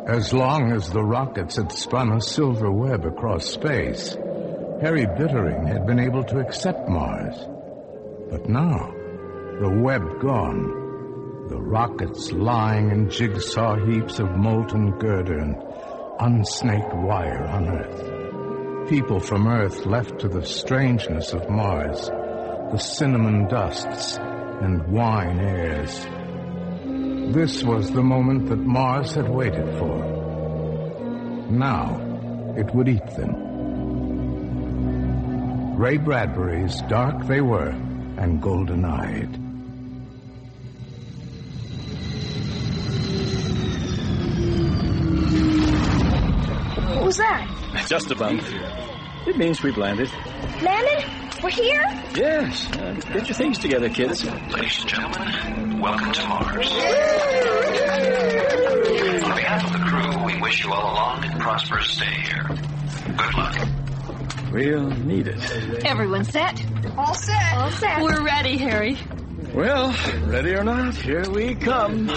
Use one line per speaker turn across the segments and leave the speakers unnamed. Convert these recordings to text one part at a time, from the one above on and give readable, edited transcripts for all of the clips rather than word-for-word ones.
As long as the rockets had spun a silver web across space, Harry Bittering had been able to accept Mars. But now, the web gone, the rockets lying in jigsaw heaps of molten girder and unsnaked wire on Earth. People from Earth left to the strangeness of Mars, the cinnamon dusts and wine airs. This was the moment that Mars had waited for. Now, it would eat them. Ray Bradbury's Dark They Were and Golden-Eyed.
What was that?
Just a bump. It means we've landed.
Landed? We're here?
Yes. Get your things together, kids.
Ladies and gentlemen, welcome to Mars. On behalf of the crew, we wish you all a long and prosperous stay here. Good luck.
We'll need it.
Everyone set?
All set. All set.
We're ready, Harry.
Well, ready or not, here we come.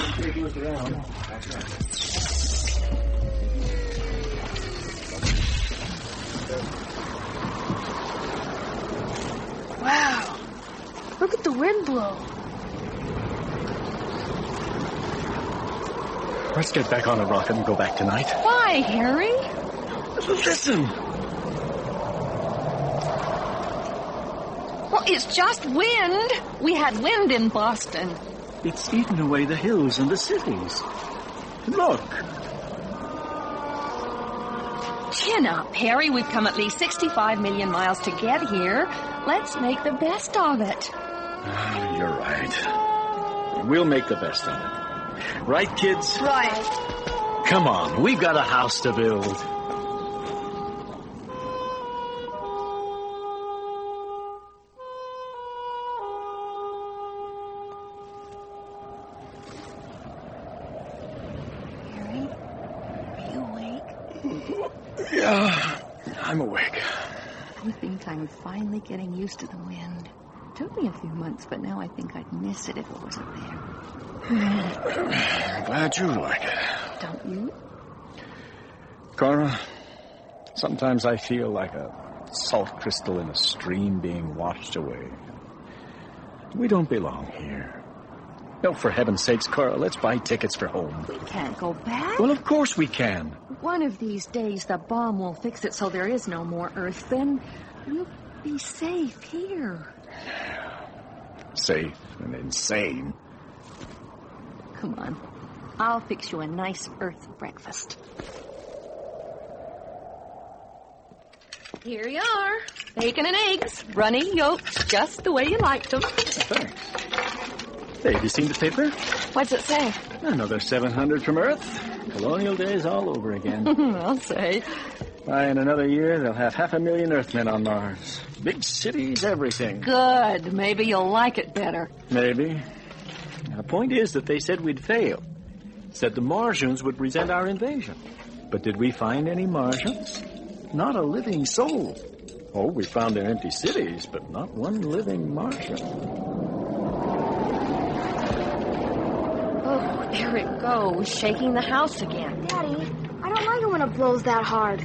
Wow. Look at the wind blow.
Let's get back on the rocket and go back tonight.
Why, Harry?
Listen.
Well, it's just wind. We had wind in Boston.
It's eaten away the hills and the cities. Look.
Chin up, Harry. We've come at least 65 million miles to get here. Let's make the best of it.
You're right. We'll make the best of it. Right, kids?
Right.
Come on, we've got a house to build.
Harry, are you awake?
Yeah, I'm awake.
I think I'm finally getting used to the wind. It took me a few months, but now I think I'd miss it if it wasn't there.
I'm glad you like it.
Don't you?
Cora, sometimes I feel like a salt crystal in a stream being washed away. We don't belong here. No, for heaven's sakes, Cora, let's buy tickets for home.
We can't go back.
Well, of course we can.
One of these days, the bomb will fix it so there is no more Earth. Then we'll be safe here.
Safe and insane.
Come on. I'll fix you a nice Earth breakfast. Here you are. Bacon and eggs. Runny yolks, just the way you liked them.
Thanks. Hey, have you seen the paper?
What's it say?
Another 700 from Earth. Colonial days all over again.
I'll say.
In another year, they'll have 500,000 Earthmen on Mars. Big cities, everything.
Good. Maybe you'll like it better.
Maybe. Now, the point is that they said we'd fail. Said the Martians would resent our invasion. But did we find any Martians? Not a living soul. Oh, we found their empty cities, but not one living Martian.
Oh, there it goes, shaking the house again.
Daddy, I don't like it when it blows that hard. I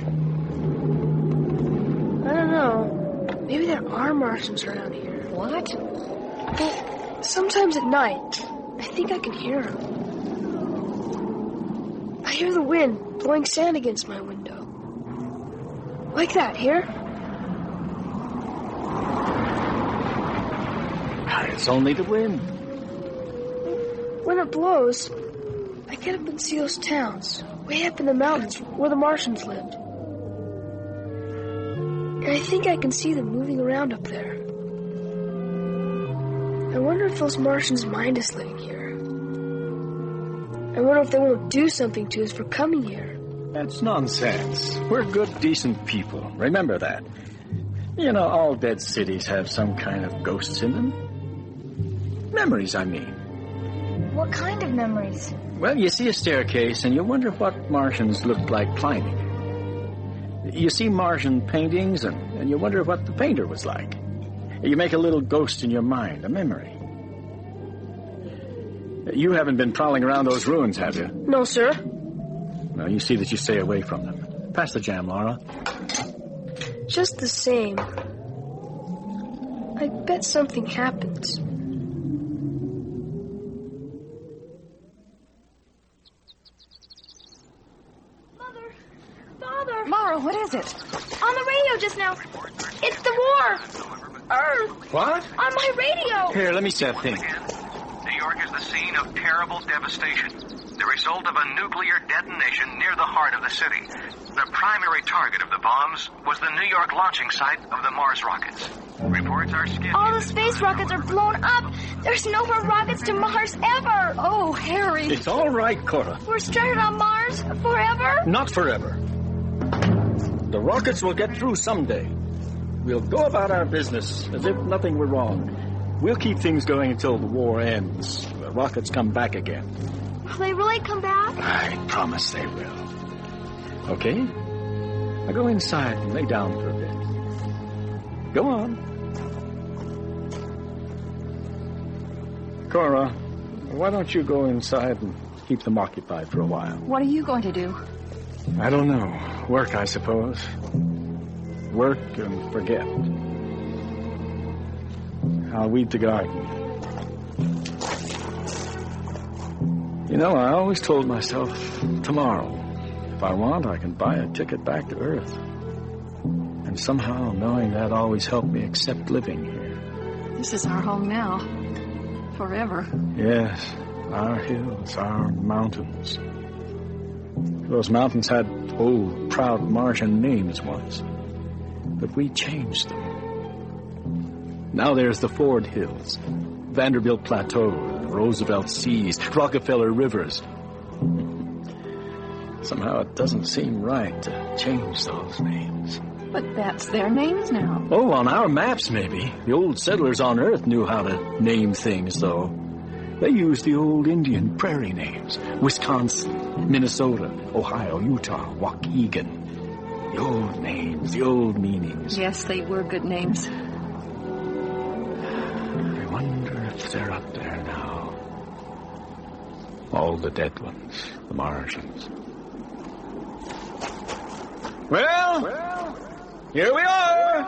don't know. Maybe there are Martians around here.
What?
Well, sometimes at night, I think I can hear them. I hear the wind blowing sand against my window. Like that, here?
It's only the wind.
When it blows, I get up and see those towns, way up in the mountains where the Martians lived. And I think I can see them moving around up there. I wonder if those Martians mind us living here. I wonder if they won't do something to us for coming here.
That's nonsense. We're good, decent people. Remember that. You know, all dead cities have some kind of ghosts in them. Memories, I mean.
What kind of memories?
Well, you see a staircase, and you wonder what Martians looked like climbing. You see Martian paintings, and you wonder what the painter was like. You make a little ghost in your mind, a memory. You haven't been prowling around those ruins, have you?
No, sir.
Well, you see that you stay away from them. Pass the jam, Laura.
Just the same, I bet something happens.
Father! Mara, what is it?
On the radio just now. It's the war. Earth.
What?
On my radio.
Here, let me set things.
New York is the scene of terrible devastation. The result of a nuclear detonation near the heart of the city. The primary target of the bombs was the New York launching site of the Mars rockets. Reports are sketchy.
All the space rockets are blown up. There's no more rockets to Mars ever.
Oh, Harry.
It's all right, Cora.
We're stranded on Mars forever?
Not forever. The rockets will get through someday. We'll go about our business as if nothing were wrong. We'll keep things going until the war ends. The rockets come back again.
Will they really come back?
I promise they will. Okay? Now go inside and lay down for a bit. Go on. Cora, why don't you go inside and keep them occupied for a while?
What are you going to do?
I don't know. Work, I suppose. Work and forget. I'll weed the garden. You know, I always told myself, tomorrow, if I want, I can buy a ticket back to Earth. And somehow, knowing that always helped me accept living here.
This is our home now. Forever.
Yes, our hills, our mountains. Those mountains had old, proud Martian names once. But we changed them. Now there's the Ford Hills, Vanderbilt Plateau, Roosevelt Seas, Rockefeller Rivers. Somehow it doesn't seem right to change those names.
But that's their names now.
Oh, on our maps, maybe. The old settlers on Earth knew how to name things, though. They used the old Indian prairie names. Wisconsin, Minnesota, Ohio, Utah, Waukegan. The old names, the old meanings.
Yes, they were good names.
I wonder if they're up there now. All the dead ones, the Martians. Well, here we are.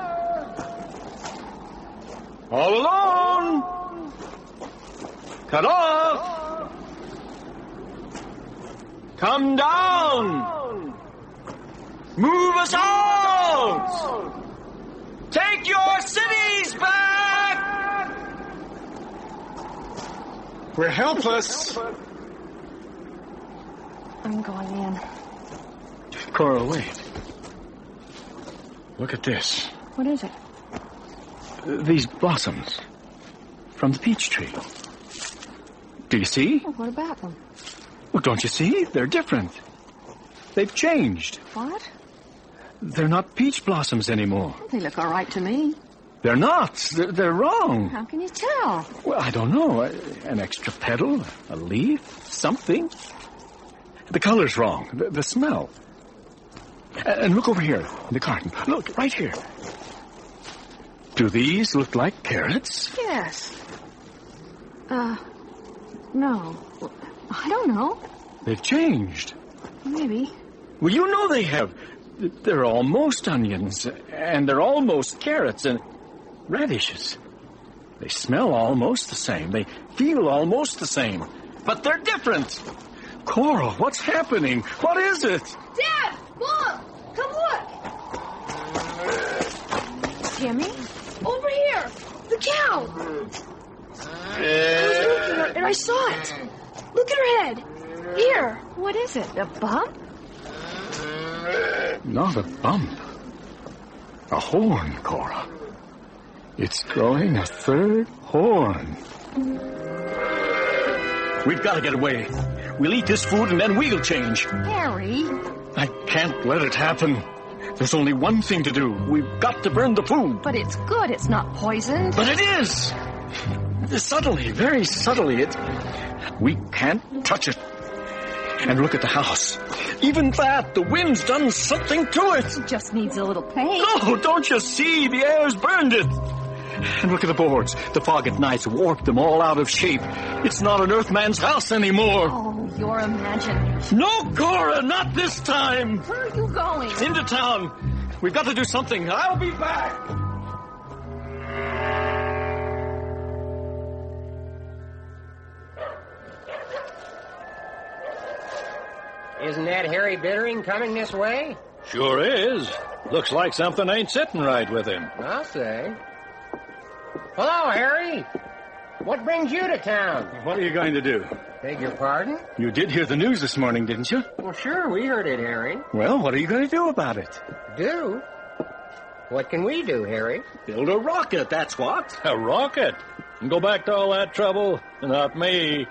All alone. Cut off. Come down. Move us out. Take your cities back. We're helpless.
I'm going in.
Cora, wait. Look at this.
What is it?
These blossoms from the peach tree. Do you see?
Oh, what about them?
Well, don't you see? They're different. They've changed.
What?
They're not peach blossoms anymore.
They look all right to me.
They're not. They're wrong.
How can you tell?
Well, I don't know. An extra petal, a leaf, something. The color's wrong. The smell. And look over here in the garden. Look, right here. Do these look like carrots?
Yes. No. I don't know.
They've changed.
Maybe.
Well, you know they have. They're almost onions, and they're almost carrots and radishes. They smell almost the same. They feel almost the same. But they're different. Cora, what's happening? What is it?
Dad! Mom! Come look!
Timmy?
Over here! The cow! I was looking at her and I saw it. Look at her head. Here.
What is it? A bump?
Not a bump. A horn, Cora. It's growing a third horn. We've got to get away. We'll eat this food and then we'll change.
Harry.
I can't let it happen. There's only one thing to do. We've got to burn the food.
But it's good. It's not poisoned.
But it is. Subtly, very subtly. We can't touch it. And look at the house. Even that, the wind's done something to it.
It just needs a little paint.
Oh, don't you see? The air's burned it. And look at the boards. The fog at night's warped them all out of shape. It's not an Earthman's house anymore.
Oh, your imagination.
No, Cora, not this time.
Where are you going?
Into town. We've got to do something. I'll be back.
Isn't that Harry Bittering coming this way?
Sure is. Looks like something ain't sitting right with him.
I'll say. Hello, Harry. What brings you to town?
What are you going to do?
Beg your pardon?
You did hear the news this morning, didn't you?
Well, sure, we heard it, Harry.
Well, what are you going to do about it?
Do? What can we do, Harry?
Build a rocket, that's what. A rocket? And go back to all that trouble? Not me.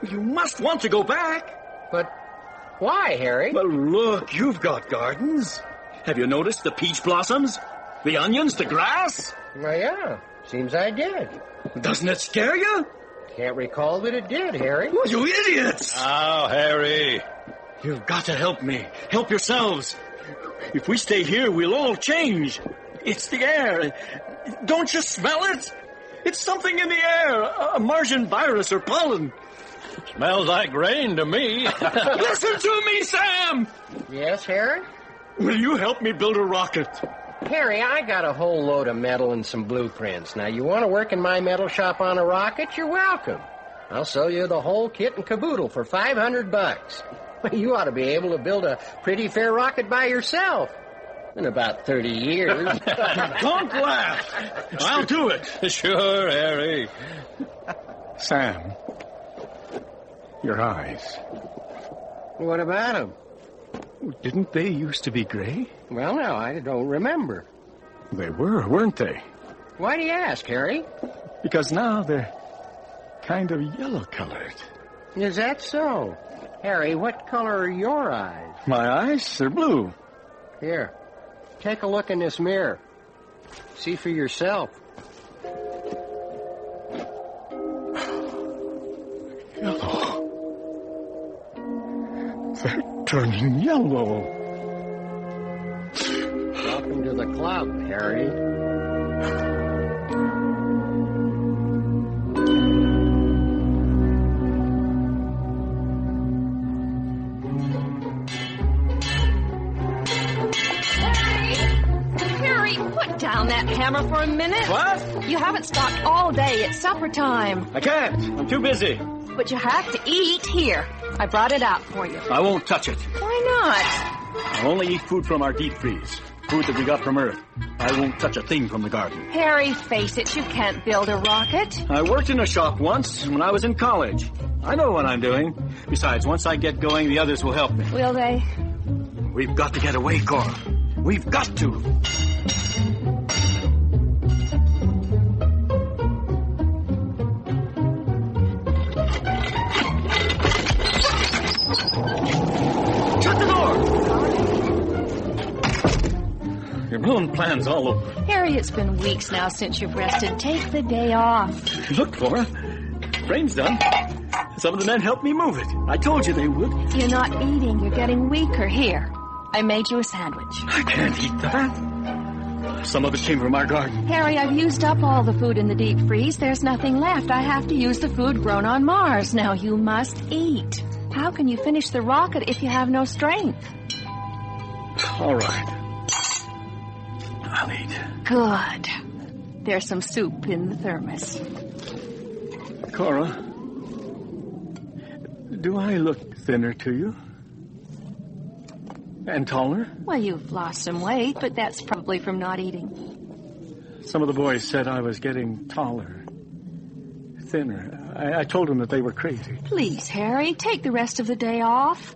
You must want to go back.
But why, Harry?
Well, look, you've got gardens. Have you noticed the peach blossoms? The onions, the grass?
Well, yeah. Seems I did.
Doesn't it scare you?
Can't recall that it did, Harry.
Well, you idiots! Now, Harry, you've got to help me. Help yourselves. If we stay here, we'll all change. It's the air. Don't you smell it? It's something in the air. A Martian virus or pollen. Smells like rain to me. Listen to me, Sam!
Yes, Harry?
Will you help me build a rocket?
Harry, I got a whole load of metal and some blueprints. Now, you want to work in my metal shop on a rocket? You're welcome. I'll sell you the whole kit and caboodle for $500. You ought to be able to build a pretty fair rocket by yourself in about 30 years.
Don't laugh. I'll do it. Sure, Harry. Sam, your eyes.
What about them?
Didn't they used to be gray?
Well, no, I don't remember.
They were, weren't they?
Why do you ask, Harry?
Because now they're kind of yellow-colored.
Is that so? Harry, what color are your eyes?
My eyes? They're blue.
Here, take a look in this mirror. See for yourself.
Yellow. They're turning yellow.
Welcome to the club, Harry.
Put down that hammer for a minute.
What?
You haven't stopped all day. It's supper time.
I can't. I'm too busy.
But you have to eat. Here, I brought it out for you.
I won't touch it.
Why not?
I'll only eat food from our deep freeze. Food that we got from Earth. I won't touch a thing from the garden.
Harry, face it, you can't build a rocket.
I worked in a shop once when I was in college. I know what I'm doing. Besides, once I get going, the others will help me.
Will they?
We've got to get away, Cora. We've got to. Shut the door! You're blowing plans all over.
Harry, it's been weeks now since you've rested. Take the day off.
Look, Cora. Frame's done. Some of the men helped me move it. I told you they would.
You're not eating. You're getting weaker. Here, I made you a sandwich.
I can't eat that. Some of it came from our garden.
Harry, I've used up all the food in the deep freeze. There's nothing left. I have to use the food grown on Mars. Now you must eat. How can you finish the rocket if you have no strength?
All right. I'll eat.
Good. There's some soup in the thermos.
Cora, do I look thinner to you? And taller?
Well, you've lost some weight, but that's probably from not eating.
Some of the boys said I was getting taller, thinner. I told them that they were crazy.
Please, Harry, take the rest of the day off.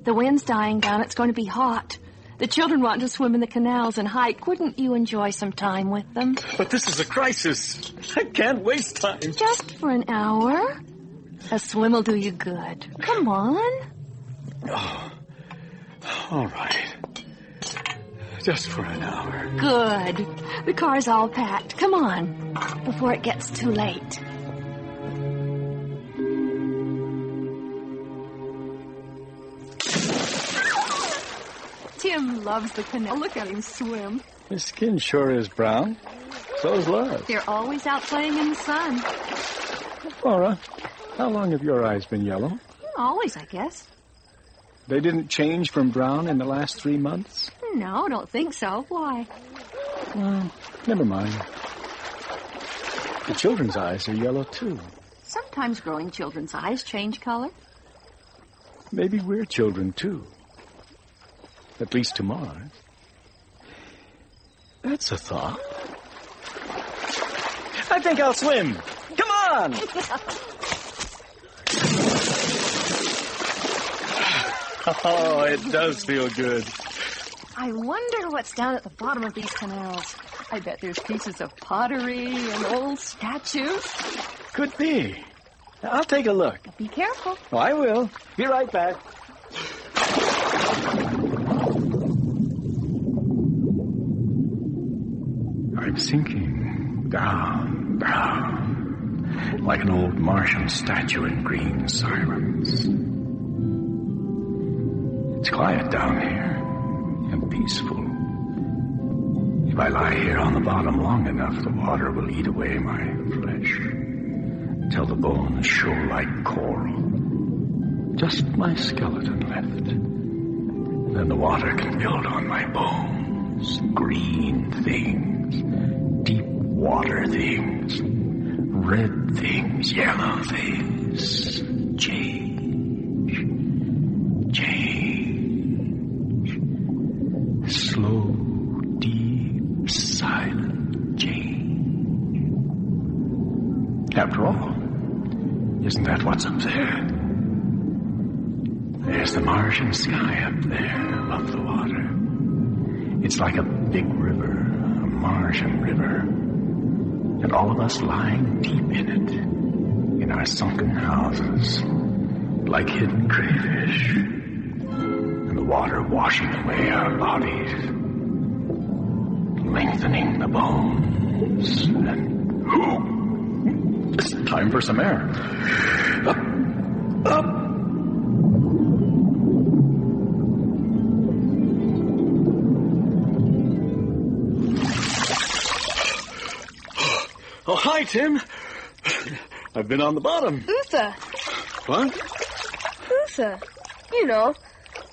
The wind's dying down. It's going to be hot. The children want to swim in the canals and hike. Wouldn't you enjoy some time with them?
But this is a crisis. I can't waste time.
Just for an hour. A swim will do you good. Come on.
Oh, all right. Just for an hour.
Good. The car's all packed. Come on, before it gets too late. Tim loves the canal. Look at him swim.
His skin sure is brown. So's love.
They're always out playing in the sun.
Flora, how long have your eyes been yellow?
Always, I guess.
They didn't change from brown in the last 3 months?
No, don't think so. Why?
Well, never mind. The children's eyes are yellow, too.
Sometimes growing children's eyes change color.
Maybe we're children, too. At least to Mars. That's a thought. I think I'll swim. Come on! Oh, it does feel good.
I wonder what's down at the bottom of these canals. I bet there's pieces of pottery and old statues.
Could be. I'll take a look.
Be careful.
Oh, I will. Be right back. I'm sinking down, down, like an old Martian statue in green silence. It's quiet down here and peaceful. If I lie here on the bottom long enough, the water will eat away my flesh until the bones show like coral. Just my skeleton left. And then the water can build on my bones. Green things, deep water things, red things, yellow things. Change. Slow, deep, silent change. After all, isn't that what's up there? There's the Martian sky up there above the water. It's like a big river, a Martian river. And all of us lying deep in it, in our sunken houses, like hidden crayfish. And the water washing away our bodies, lengthening the bones. And it's time for some air. Up. Oh, hi, Tim. I've been on the bottom.
Utha.
What?
Utha. You know,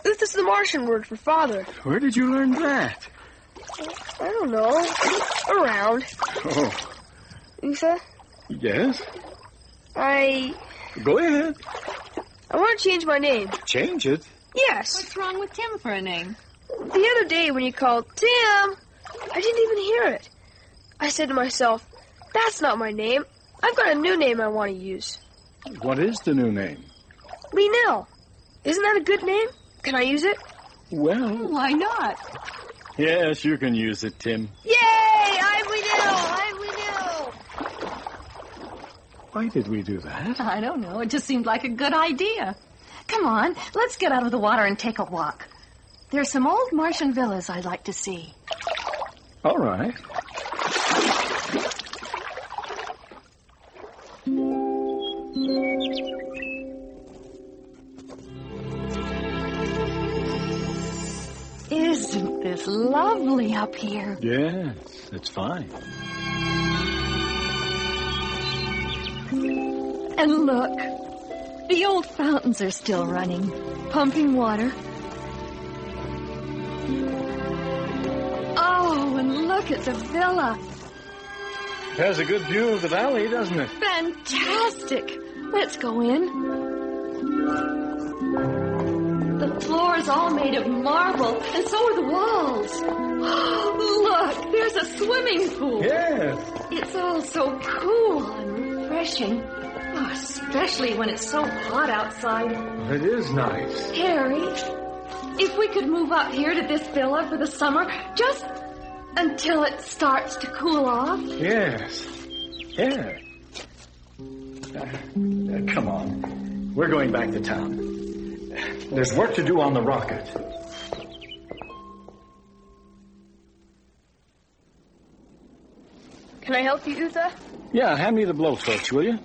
Utha's the Martian word for father.
Where did you learn that?
I don't know. Around.
Oh,
Utha,
yes? Go ahead.
I want to change my name.
Change it?
Yes.
What's wrong with Tim for a name?
The other day when you called, Tim, I didn't even hear it. I said to myself, that's not my name. I've got a new name I want to use.
What is the new name?
Linnell. Isn't that a good name? Can I use it?
Well,
Why not?
yes, you can use it, Tim.
Yay! I'm Linnell!
Why did we do that?
I don't know. It just seemed like a good idea. Come on, let's get out of the water and take a walk. There's some old Martian villas I'd like to see.
All right.
Isn't this lovely up here?
Yes, it's fine.
And look, the old fountains are still running, pumping water. Oh, and look at the villa.
It has a good view of the valley, doesn't it?
Fantastic. Let's go in. The floor is all made of marble, and so are the walls. Look, there's a swimming pool.
Yes.
It's all so cool and refreshing. Oh, especially when it's so hot outside.
It is nice.
Harry, if we could move up here to this villa for the summer, just until it starts to cool off.
Yes. Yeah. Come on. We're going back to town. There's work to do on the rocket.
Can I help you, Utha?
Yeah, hand me the blowtorch, will you?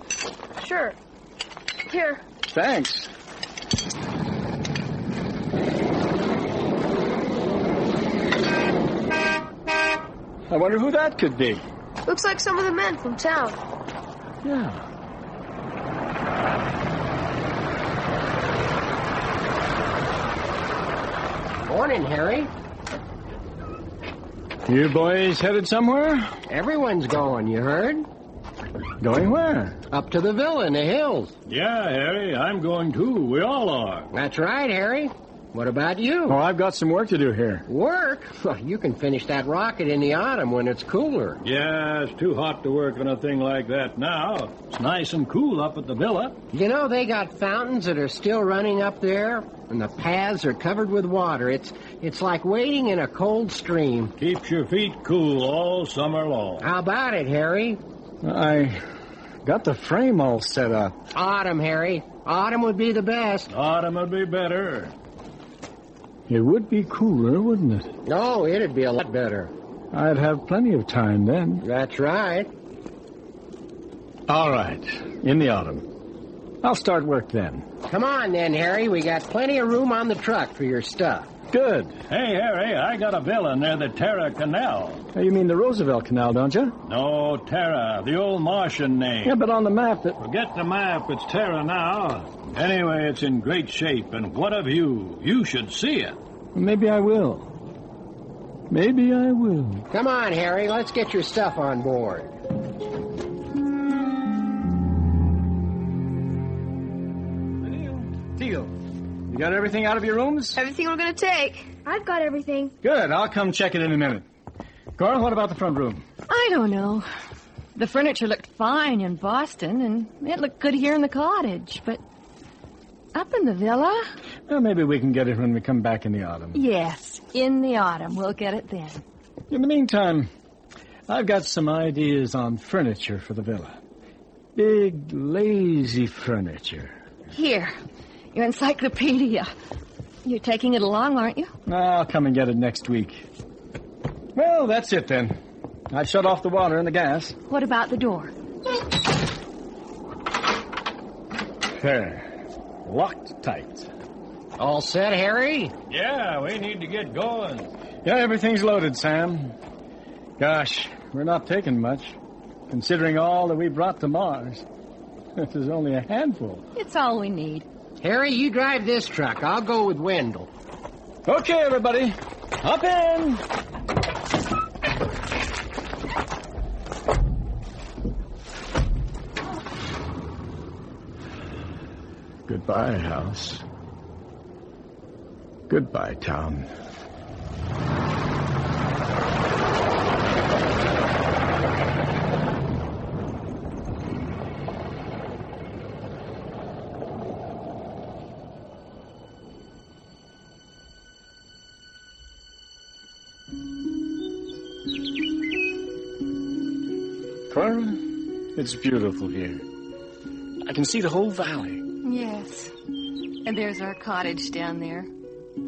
Sure. Here.
Thanks. I wonder who that could be.
Looks like some of the men from town.
Yeah.
Morning, Harry.
You boys headed somewhere?
Everyone's going, you heard?
Going where?
Up to the villa in the hills.
Yeah, Harry, I'm going too. We all are.
That's right, Harry. What about you?
Oh, I've got some work to do here.
Work? You can finish that rocket in the autumn when it's cooler.
Yeah, it's too hot to work on a thing like that now. It's nice and cool up at the villa.
You know, they got fountains that are still running up there, and the paths are covered with water. It's like wading in a cold stream.
Keeps your feet cool all summer long.
How about it, Harry?
I got the frame all set up.
Autumn, Harry. Autumn would be the best.
Autumn would be better.
It would be cooler, wouldn't it?
No, it'd be a lot better.
I'd have plenty of time then.
That's right.
All right, in the autumn. I'll start work then.
Come on then, Harry. We got plenty of room on the truck for your stuff.
Good.
Hey, Harry, I got a villa near the Terra Canal.
You mean the Roosevelt Canal, don't you?
No, Terra, the old Martian name.
Yeah, but on the map that...
Forget the map, it's Terra now. Anyway, it's in great shape, and what of you? You should see it.
Maybe I will. Maybe I will.
Come on, Harry. Let's get your stuff on board.
Teal, you got everything out of your rooms?
Everything we're gonna take.
I've got everything.
Good. I'll come check it in a minute. Cora, what about the front room?
I don't know. The furniture looked fine in Boston, and it looked good here in the cottage, but up in the villa?
Well, maybe we can get it when we come back in the autumn.
Yes, in the autumn. We'll get it then.
In the meantime, I've got some ideas on furniture for the villa. Big, lazy furniture.
Here, your encyclopedia. You're taking it along, aren't you?
I'll come and get it next week. Well, that's it then. I've shut off the water and the gas.
What about the door?
There. Locked tight.
All set, Harry?
Yeah, we need to get going.
Yeah, everything's loaded, Sam. Gosh, we're not taking much, considering all that we brought to Mars. This is only a handful.
It's all we need.
Harry, you drive this truck. I'll go with Wendell.
Okay, everybody. Hop in. Goodbye, house. Goodbye, town. Cora, it's beautiful here. I can see the whole valley.
Yes. And there's our cottage down there.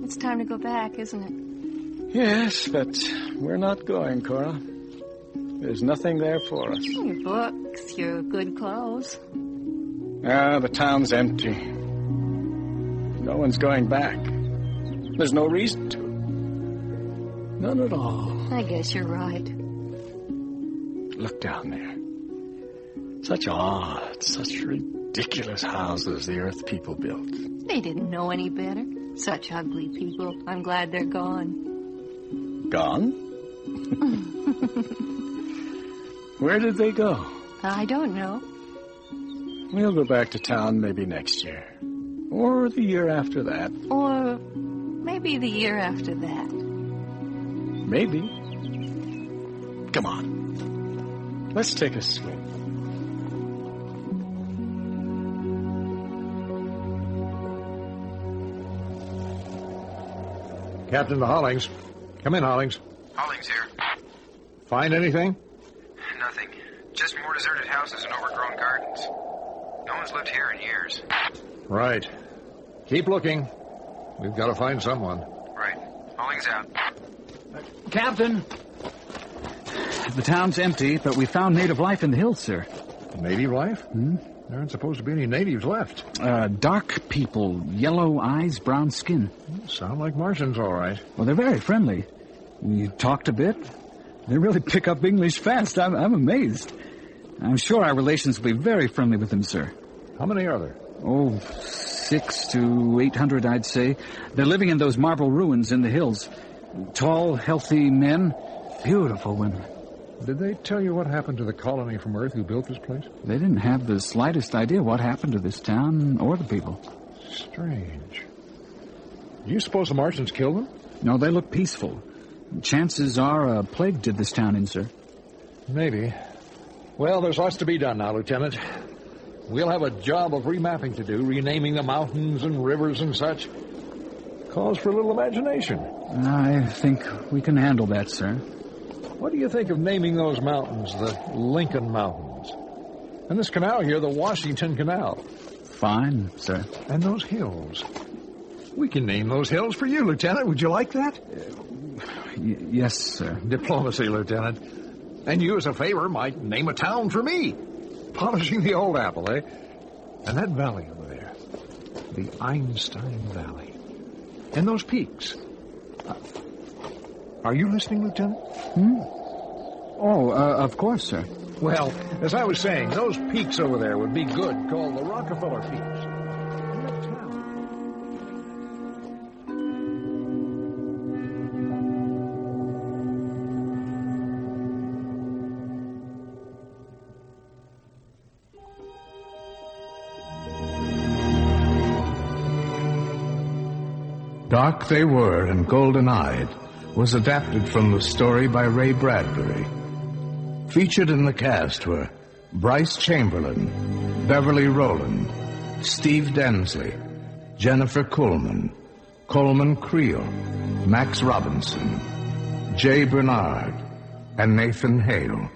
It's time to go back, isn't it?
Yes, but we're not going, Cora. There's nothing there for us.
Your books, your good clothes.
The town's empty. No one's going back. There's no reason to. None at all.
I guess you're right.
Look down there. Such odd, such ridiculous houses the Earth people built.
They didn't know any better. Such ugly people. I'm glad they're gone.
Gone? Where did they go?
I don't know.
We'll go back to town maybe next year. Or the year after that.
Or maybe the year after that.
Maybe. Come on. Let's take a swim.
Captain to Hollings. Come in, Hollings.
Hollings here.
Find anything?
Nothing. Just more deserted houses and overgrown gardens. No one's lived here in years.
Right. Keep looking. We've got to find someone.
Right. Hollings out.
Captain! The town's empty, but we found native life in the hills, sir.
Native life? There aren't supposed to be any natives left.
Dark people, yellow eyes, brown skin.
Sound like Martians, all right.
Well, they're very friendly. We talked a bit. They really pick up English fast. I'm amazed. I'm sure our relations will be very friendly with them, sir.
How many are there?
Oh, 600 to 800, I'd say. They're living in those marble ruins in the hills. Tall, healthy men, beautiful women.
Did they tell you what happened to the colony from Earth who built this place?
They didn't have the slightest idea what happened to this town or the people.
Strange. Do you suppose the Martians killed them?
No, they look peaceful. Chances are a plague did this town in, sir.
Maybe. Well, there's lots to be done now, Lieutenant. We'll have a job of remapping to do, renaming the mountains and rivers and such. Calls for a little imagination.
I think we can handle that, sir.
What do you think of naming those mountains the Lincoln Mountains? And this canal here, the Washington Canal?
Fine, sir.
And those hills? We can name those hills for you, Lieutenant. Would you like that?
Yes, sir.
Diplomacy, Lieutenant. And you, as a favor, might name a town for me. Polishing the old apple, eh? And that valley over there, the Einstein Valley. And those peaks. Are you listening, Lieutenant?
Oh, of course, sir.
Well, as I was saying, those peaks over there would be good, called the Rockefeller Peaks. And that town.
Dark They Were and Golden-Eyed was adapted from the story by Ray Bradbury. Featured in the cast were Bryce Chamberlain, Beverly Rowland, Steve Densley, Jennifer Coleman, Coleman Creel, Max Robinson, Jay Bernard, and Nathan Hale.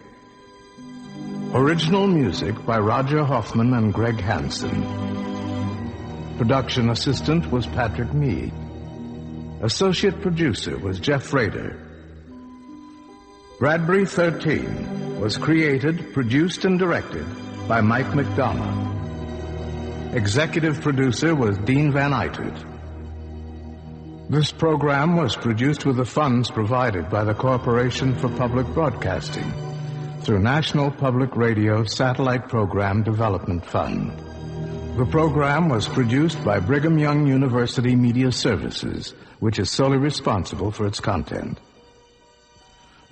Original music by Roger Hoffman and Greg Hansen. Production assistant was Patrick Meade. Associate producer was Jeff Rader. Bradbury 13 was created, produced, and directed by Mike McDonough. Executive producer was Dean Van Eitert. This program was produced with the funds provided by the Corporation for Public Broadcasting through National Public Radio Satellite Program Development Fund. The program was produced by Brigham Young University Media Services, which is solely responsible for its content.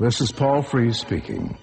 This is Paul Frees speaking.